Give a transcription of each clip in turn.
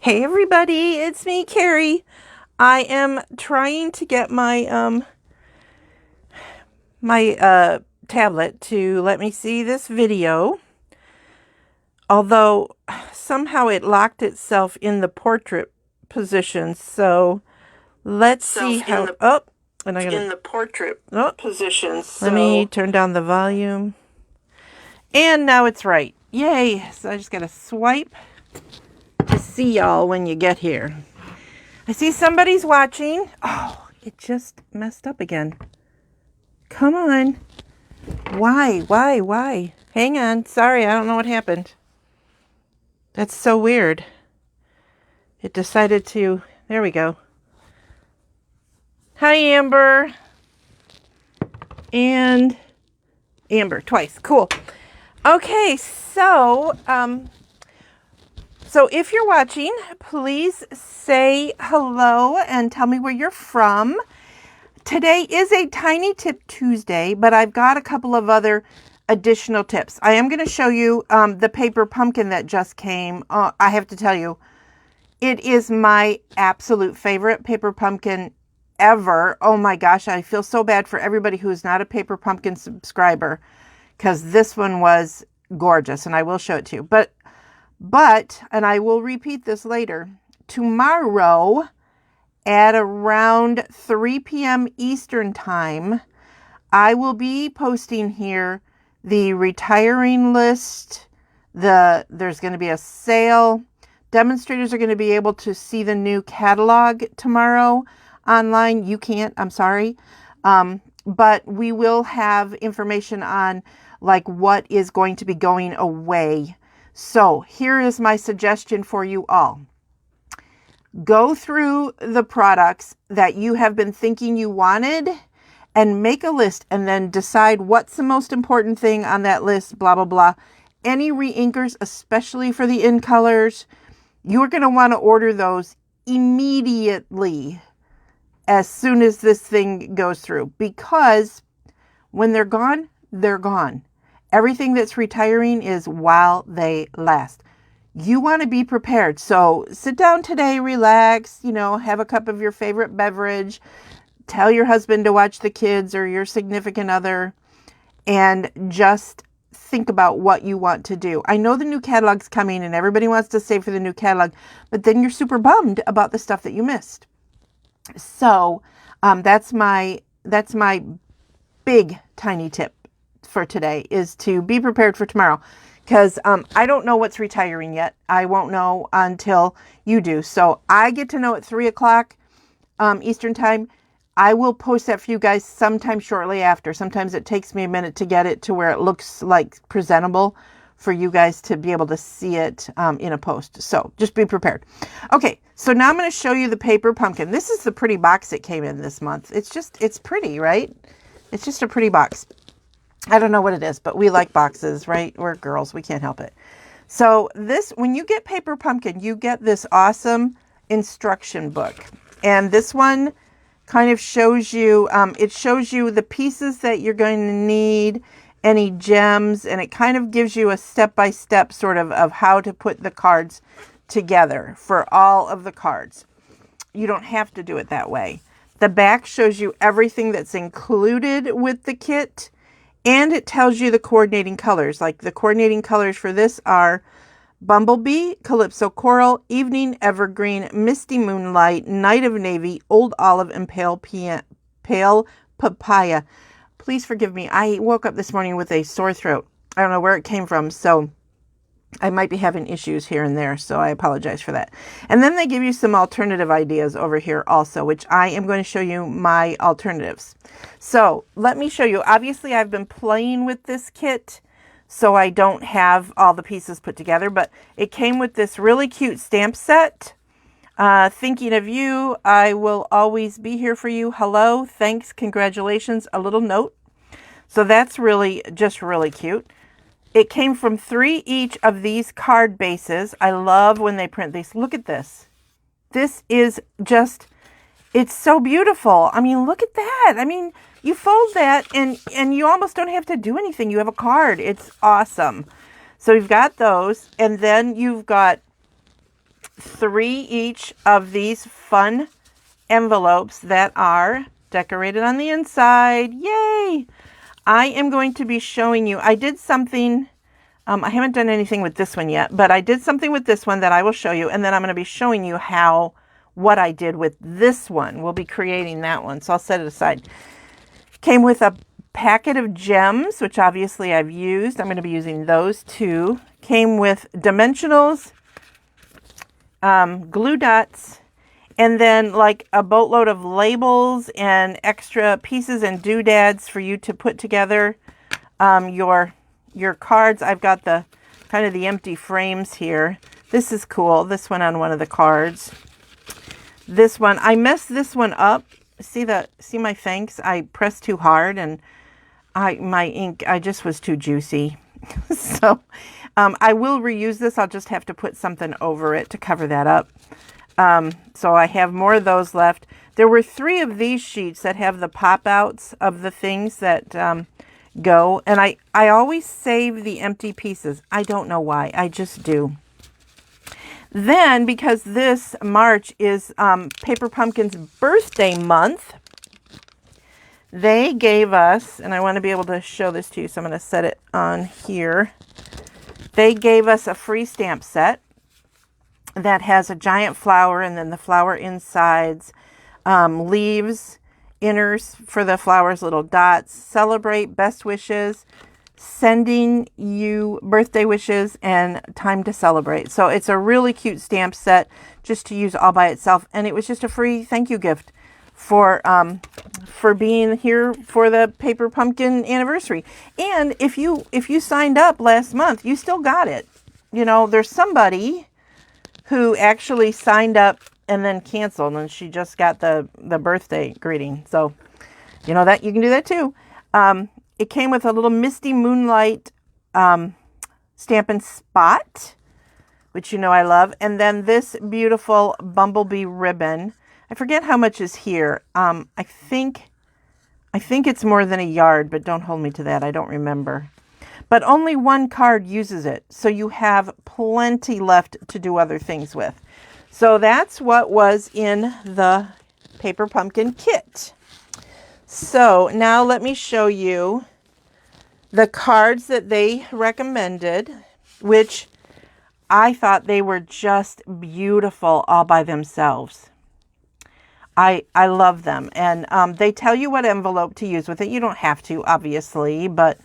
Hey everybody, it's me, Carrie. I am trying to get my tablet to let me see this video. Although somehow it locked itself in the portrait position. So let's see how and I gotta in the portrait position. Let me turn down the volume. And now it's right. Yay. So I just gotta swipe to see y'all when you get here. I see somebody's watching. Oh, it just messed up again. Come on. Why? Hang on. Sorry, I don't know what happened. That's so weird. It decided to... There we go. Hi, Amber. And Amber, twice. Cool. Okay, so if you're watching, please say hello and tell me where you're from. Today is a Tiny Tip Tuesday, but I've got a couple of other additional tips. I am going to show you the paper pumpkin that just came. I have to tell you, it is my absolute favorite paper pumpkin ever. Oh my gosh, I feel so bad for everybody who is not a paper pumpkin subscriber, because this one was gorgeous, and I will show it to you. But, and I will repeat this later, tomorrow at around 3 p.m. Eastern time, I will be posting here the retiring list. There's going to be a sale. Demonstrators are going to be able to see the new catalog tomorrow online. You can't, I'm sorry. But we will have information on like what is going to be going away. So here is my suggestion for you all. Go through the products that you have been thinking you wanted and make a list, and then decide what's the most important thing on that list, blah, blah, blah. Any re-inkers, especially for the in colors, you're going to want to order those immediately as soon as this thing goes through, because when they're gone, they're gone. Everything that's retiring is while they last. You want to be prepared. So sit down today, relax, have a cup of your favorite beverage, tell your husband to watch the kids or your significant other, and just think about what you want to do. I know the new catalog's coming and everybody wants to save for the new catalog, but then you're super bummed about the stuff that you missed. So that's my big tiny tip for today, is to be prepared for tomorrow. Because I don't know what's retiring yet. I won't know until you do. So I get to know at 3 o'clock Eastern time. I will post that for you guys sometime shortly after. Sometimes it takes me a minute to get it to where it looks like presentable for you guys to be able to see it in a post. So just be prepared. Okay, so now I'm going to show you the paper pumpkin. This is the pretty box it came in this month. It's pretty, right? It's just a pretty box. I don't know what it is, but we like boxes, right? We're girls. We can't help it. So when you get paper pumpkin, you get this awesome instruction book. And this one kind of shows you, it shows you the pieces that you're going to need, any gems, and it kind of gives you a step-by-step sort of how to put the cards together for all of the cards. You don't have to do it that way. The back shows you everything that's included with the kit. And it tells you the coordinating colors. Like the coordinating colors for this are Bumblebee, Calypso Coral, Evening Evergreen, Misty Moonlight, Night of Navy, Old Olive, and Pale Papaya. Please forgive me. I woke up this morning with a sore throat. I don't know where it came from, so I might be having issues here and there, so I apologize for that. And then they give you some alternative ideas over here also, which I am going to show you my alternatives. So let me show you. Obviously, I've been playing with this kit, so I don't have all the pieces put together, but it came with this really cute stamp set. Thinking of you, I will always be here for you. Hello, thanks, congratulations, a little note. So that's really cute. It came from 3 each of these card bases. I love when they print these. Look at this. This is just, it's so beautiful. I mean, look at that. I mean, you fold that and you almost don't have to do anything. You have a card. It's awesome. So you've got those. And then you've got 3 each of these fun envelopes that are decorated on the inside. Yay! I am going to be showing you, I did something, I haven't done anything with this one yet, but I did something with this one that I will show you, and then I'm going to be showing you what I did with this one. We'll be creating that one, so I'll set it aside. Came with a packet of gems, which obviously I've used. I'm going to be using those too. Came with dimensionals, glue dots, and then like a boatload of labels and extra pieces and doodads for you to put together your cards. I've got the kind of the empty frames here. This is cool. This one on one of the cards. This one, I messed this one up. See my thanks? I pressed too hard and my ink, I just was too juicy. So I will reuse this. I'll just have to put something over it to cover that up. So I have more of those left. There were 3 of these sheets that have the pop-outs of the things that go. And I always save the empty pieces. I don't know why. I just do. Then, because this March is Paper Pumpkin's birthday month, they gave us, and I want to be able to show this to you, so I'm going to set it on here. They gave us a free stamp set that has a giant flower, and then the flower insides, leaves, inners for the flowers, little dots, celebrate, best wishes, sending you birthday wishes, and time to celebrate. So it's a really cute stamp set just to use all by itself, and it was just a free thank you gift for being here for the Paper Pumpkin anniversary. And if you signed up last month, you still got it. You know, there's somebody who actually signed up and then canceled, and she just got the birthday greeting. So, you know, that you can do that too. It came with a little Misty Moonlight Stampin' Spot, which you know I love. And then this beautiful Bumblebee ribbon. I forget how much is here. I think it's more than a yard, but don't hold me to that. I don't remember. But only one card uses it, so you have plenty left to do other things with. So that's what was in the Paper Pumpkin kit. So now let me show you the cards that they recommended, which I thought they were just beautiful all by themselves. I love them. And they tell you what envelope to use with it. You don't have to, obviously, but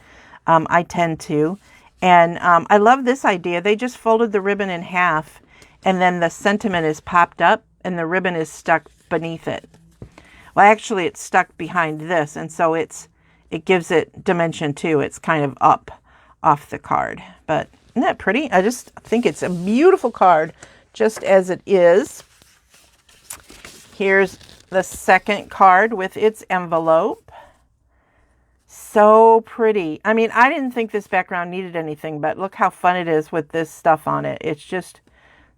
I tend to. And I love this idea. They just folded the ribbon in half, and then the sentiment is popped up, and the ribbon is stuck beneath it. Well, actually, it's stuck behind this, and so it gives it dimension too. It's kind of up off the card. But isn't that pretty? I just think it's a beautiful card, just as it is. Here's the second card with its envelope. So pretty. I mean, I didn't think this background needed anything, but look how fun it is with this stuff on it. It's just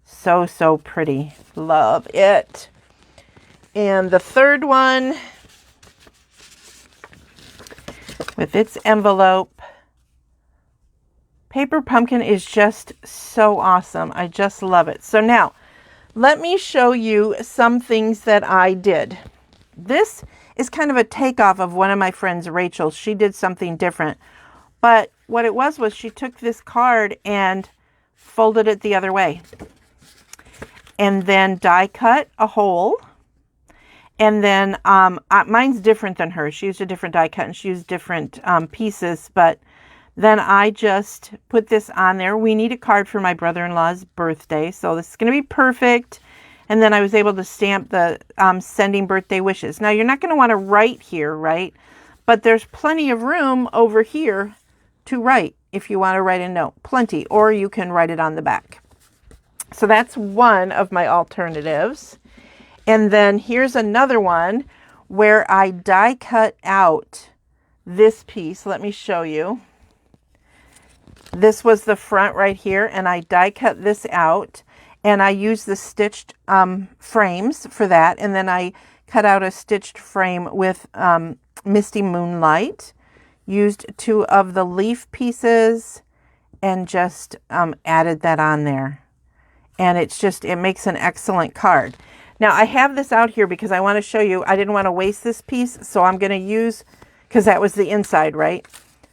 so, so pretty. Love it. And the third one with its envelope. Paper Pumpkin is just so awesome. I just love it. So now, let me show you some things that I did. This is kind of a takeoff of one of my friends, Rachel. She did something different. But what it was she took this card and folded it the other way. And then die cut a hole. And then mine's different than hers. She used a different die cut and she used different pieces. But then I just put this on there. We need a card for my brother-in-law's birthday. So this is going to be perfect. And then I was able to stamp the sending birthday wishes. Now, you're not going to want to write here, right? But there's plenty of room over here to write if you want to write a note. Plenty. Or you can write it on the back. So that's one of my alternatives. And then here's another one where I die cut out this piece. Let me show you. This was the front right here, and I die cut this out, and I used the stitched frames for that, and then I cut out a stitched frame with Misty Moonlight, used 2 of the leaf pieces, and just added that on there. And it makes an excellent card. Now I have this out here because I want to show you, I didn't want to waste this piece. So I'm going to use, because that was the inside, right?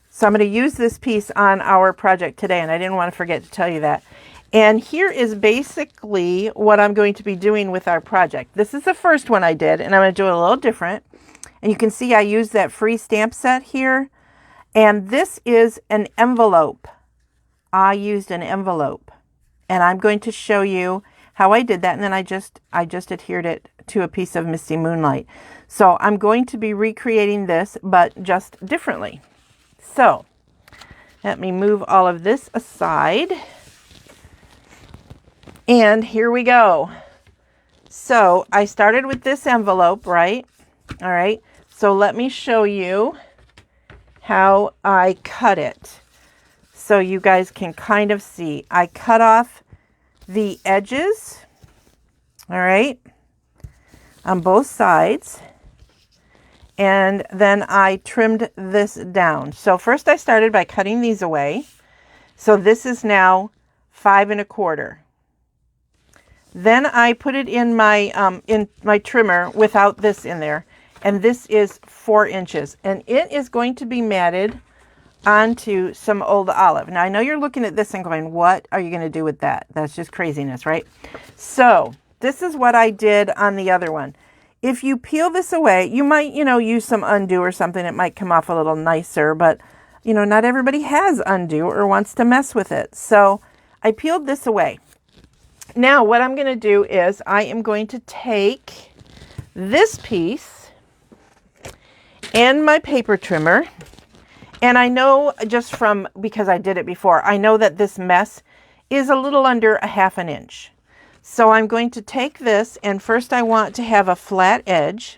So I'm going to use this piece on our project today. And I didn't want to forget to tell you that. And here is basically what I'm going to be doing with our project. This is the first one I did, and I'm going to do it a little different. And you can see I used that free stamp set here. And this is an envelope. I used an envelope. And I'm going to show you how I did that. And then I just adhered it to a piece of Misty Moonlight. So I'm going to be recreating this, but just differently. So let me move all of this aside. And here we go. So I started with this envelope, right? All right. So let me show you how I cut it. So you guys can kind of see. I cut off the edges, all right, on both sides. And then I trimmed this down. So first I started by cutting these away. So this is now 5 1/4. Then I put it in my trimmer without this in there. And this is 4 inches. And it is going to be matted onto some old olive. Now I know you're looking at this and going, what are you going to do with that? That's just craziness, right? So this is what I did on the other one. If you peel this away, you might, use some undo or something. It might come off a little nicer, but not everybody has undo or wants to mess with it. So I peeled this away. Now what I'm going to do is I am going to take this piece and my paper trimmer. And I know just because I did it before, I know that this mess is a little under 1/2 inch. So I'm going to take this, and first I want to have a flat edge.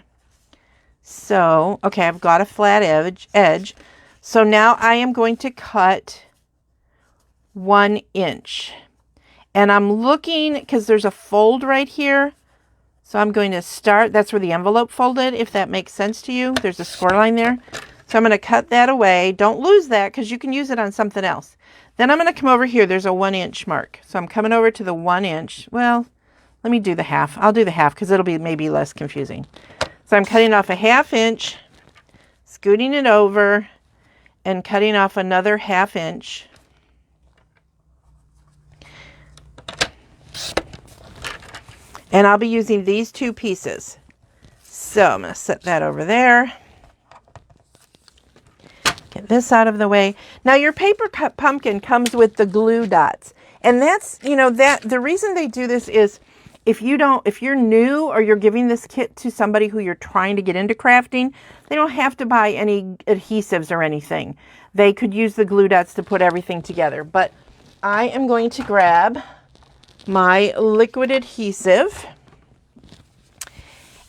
So, okay, I've got a flat edge. So now I am going to cut 1 inch. And I'm looking, because there's a fold right here. So I'm going to start, that's where the envelope folded, if that makes sense to you. There's a score line there. So I'm going to cut that away. Don't lose that because you can use it on something else. Then I'm going to come over here. There's a 1 inch mark. So I'm coming over to the 1 inch. Well, let me do the half. I'll do the half because it'll be maybe less confusing. So I'm cutting off a 1/2 inch, scooting it over, and cutting off another 1/2 inch. And I'll be using these 2 pieces. So I'm going to set that over there. Get this out of the way. Now your paper cut pumpkin comes with the glue dots. And that's, the reason they do this is if you're new or you're giving this kit to somebody who you're trying to get into crafting, they don't have to buy any adhesives or anything. They could use the glue dots to put everything together. But I am going to grab my liquid adhesive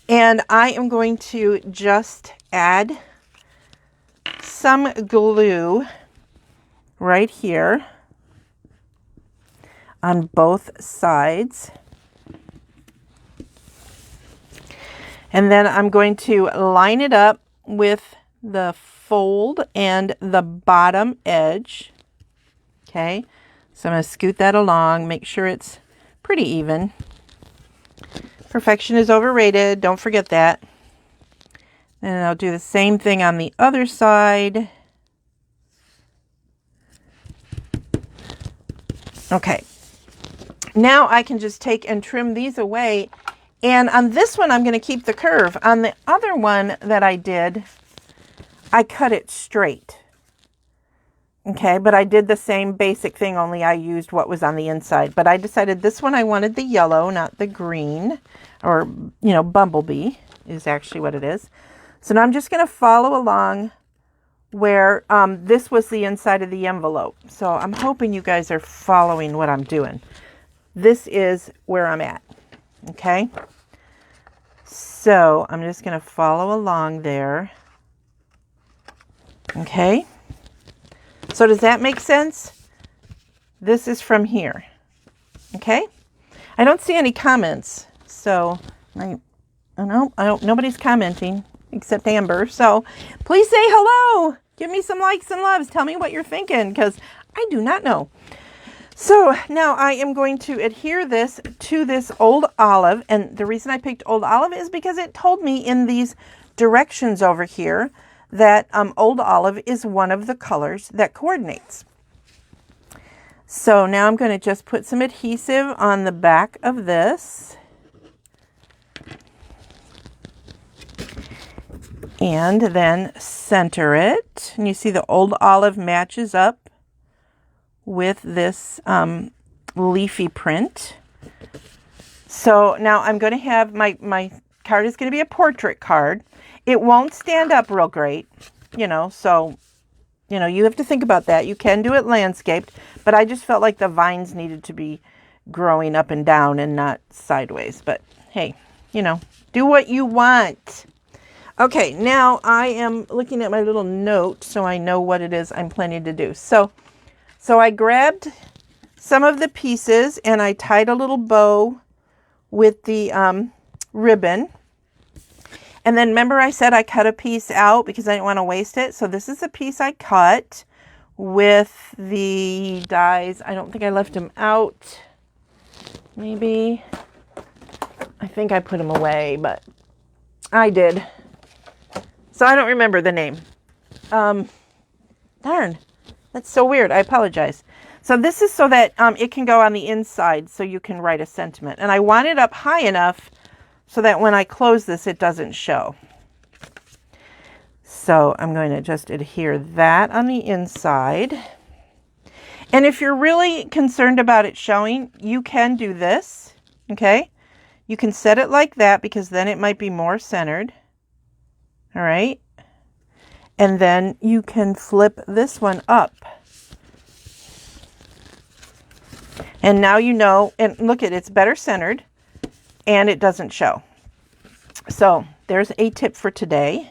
and I am going to just add some glue right here on both sides. And then I'm going to line it up with the fold and the bottom edge. Okay, so I'm going to scoot that along, make sure it's pretty even. Perfection is overrated, don't forget that. And I'll do the same thing on the other side. Okay, now I can just take and trim these away. And on this one, I'm going to keep the curve. On the other one that I did, I cut it straight. Okay, but I did the same basic thing, only I used what was on the inside. But I decided this one I wanted the yellow, not the green. Or, bumblebee is actually what it is. So now I'm just going to follow along where this was the inside of the envelope. So I'm hoping you guys are following what I'm doing. This is where I'm at. Okay. So I'm just going to follow along there. Okay. So does that make sense? This is from here. Okay. I don't see any comments. So nobody's commenting except Amber. So please say hello. Give me some likes and loves. Tell me what you're thinking because I do not know. So now I am going to adhere this to this Old Olive. And the reason I picked Old Olive is because it told me in these directions over here that Old Olive is one of the colors that coordinates. So now I'm going to just put some adhesive on the back of this. And then center it. And you see the Old Olive matches up with this leafy print. So now I'm going to have my card is going to be a portrait card. It won't stand up real great, so, you have to think about that. You can do it landscaped, but I just felt like the vines needed to be growing up and down and not sideways. But hey, do what you want. Okay, now I am looking at my little note so I know what it is I'm planning to do. So I grabbed some of the pieces and I tied a little bow with the ribbon. And then remember I said I cut a piece out because I didn't want to waste it. So this is a piece I cut with the dies. I don't think I left them out. Maybe. I think I put them away, but I did. So I don't remember the name. Darn. That's so weird. I apologize. So this is so that it can go on the inside so you can write a sentiment. And I want it up high enough so that when I close this, it doesn't show. So I'm going to just adhere that on the inside. And if you're really concerned about it showing, you can do this, okay? You can set it like that because then it might be more centered. All right. And then you can flip this one up. And now and look it's better centered and it doesn't show. So there's a tip for today.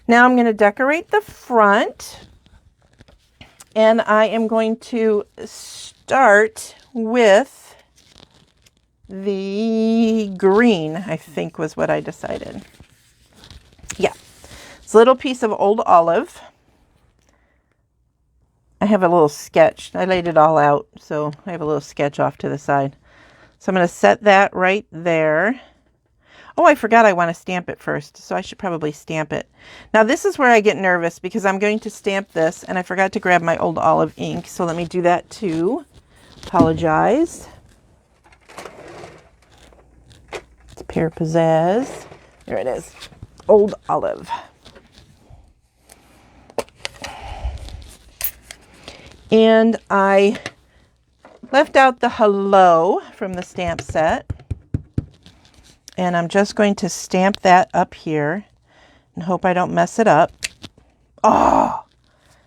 Now I'm going to decorate the front. And I am going to start with the green, I think was what I decided. Yeah, it's a little piece of Old Olive. I have a little sketch. I laid it all out, so I have a little sketch off to the side. So I'm going to set that right there. Oh, I forgot I want to stamp it first, so I should probably stamp it. Now this is where I get nervous because I'm going to stamp this, and I forgot to grab my Old Olive ink, so let me do that too. Apologize. It's Pear Pizzazz. There it is. Old Olive. And I left out the hello from the stamp set. And I'm just going to stamp that up here and hope I don't mess it up. Oh,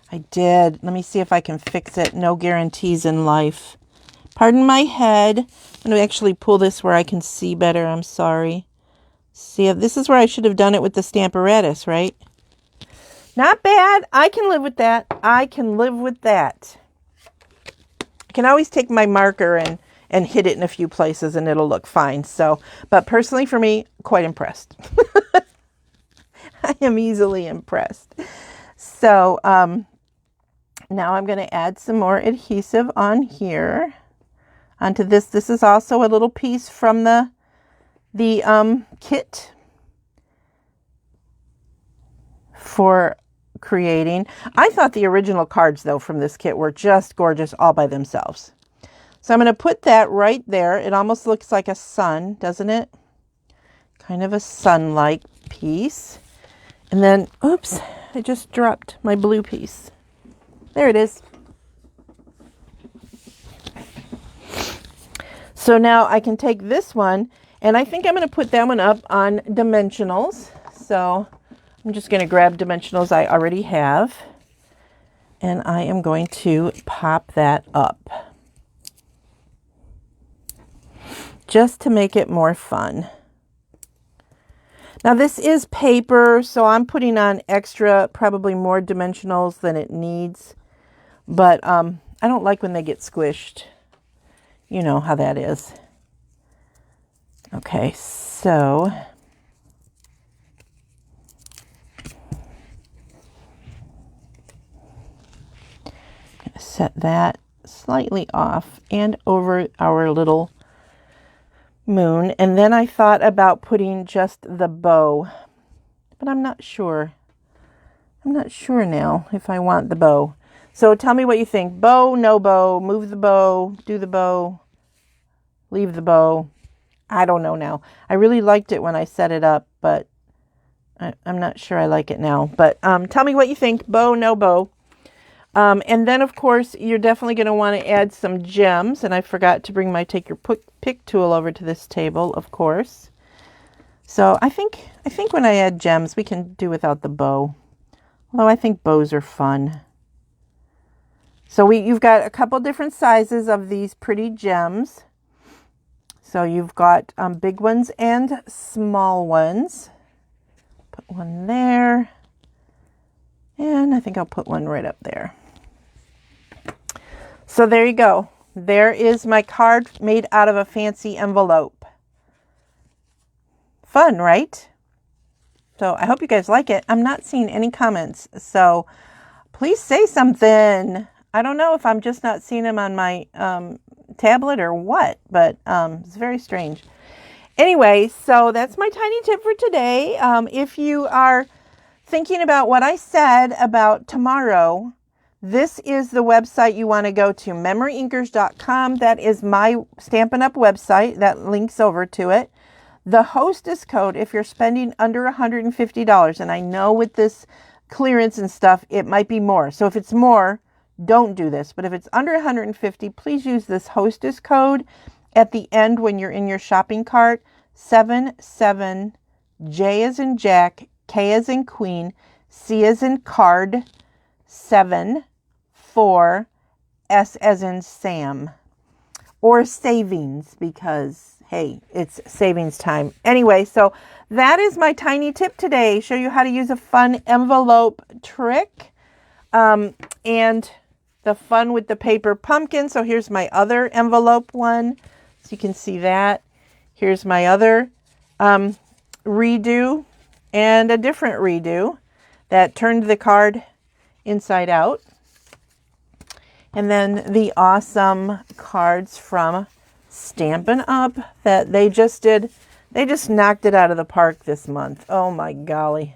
I did. Let me see if I can fix it. No guarantees in life. Pardon my head. I'm going to actually pull this where I can see better. I'm sorry. See, this is where I should have done it with the Stamparatus, right? Not bad. I can live with that. I can live with that. I can always take my marker and hit it in a few places and it'll look fine. So, but personally for me, quite impressed. I am easily impressed. So, now I'm going to add some more adhesive on here. Onto this. This is also a little piece from the kit for creating. I thought the original cards though from this kit were just gorgeous all by themselves. So I'm going to put that right there. It almost looks like a sun, doesn't it? Kind of a sun-like piece. And then, oops, I just dropped my blue piece. There it is. So now I can take this one, and I think I'm going to put that one up on dimensionals. So I'm just going to grab dimensionals I already have, and I am going to pop that up just to make it more fun. Now this is paper, so I'm putting on extra, probably more dimensionals than it needs, but I don't like when they get squished. You know how that is. Okay, so set that slightly off and over our little moon. And then I thought about putting just the bow, but I'm not sure. I'm not sure now if I want the bow. So tell me what you think. Bow, no bow, move the bow, do the bow, leave the bow. I don't know now. I really liked it when I set it up, but I'm not sure I like it now. But tell me what you think. Bow, no bow. And then, of course, you're definitely going to want to add some gems. And I forgot to bring my Take Your Pick tool over to this table, of course. So I think when I add gems, we can do without the bow. Although I think bows are fun. So you've got a couple different sizes of these pretty gems. So you've got big ones and small ones. Put one there. And I think I'll put one right up there. So there you go. There is my card made out of a fancy envelope. Fun, right? So I hope you guys like it. I'm not seeing any comments. So please say something. I don't know if I'm just not seeing them on my tablet or what, but it's very strange. Anyway, so that's my tiny tip for today. If you are thinking about what I said about tomorrow, this is the website you want to go to, memoryinkers.com. That is my Stampin' Up! Website. That links over to it. The hostess code, if you're spending under $150, and I know with this clearance and stuff, it might be more. So if it's more, don't do this. But if it's under $150, please use this hostess code at the end when you're in your shopping cart. 77 J as in Jack, K as in Queen, C as in card, 7 4 S as in Sam, or savings, because hey, it's savings time. Anyway, so that is my tiny tip today. Show you how to use a fun envelope trick. And the fun with the paper pumpkin. So here's my other envelope one. So you can see that. Here's my other redo and a different redo that turned the card inside out. And then the awesome cards from Stampin' Up! That they just did. They just knocked it out of the park this month. Oh my golly.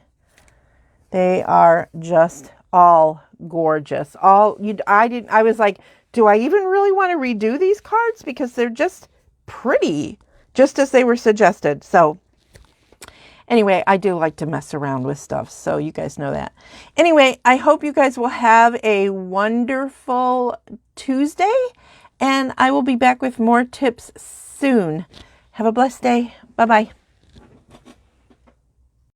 They are just all gorgeous. I was like, do I even really want to redo these cards? Because they're just pretty, just as they were suggested. So anyway, I do like to mess around with stuff, so you guys know that. Anyway, I hope you guys will have a wonderful Tuesday, and I will be back with more tips soon. Have a blessed day. Bye-bye.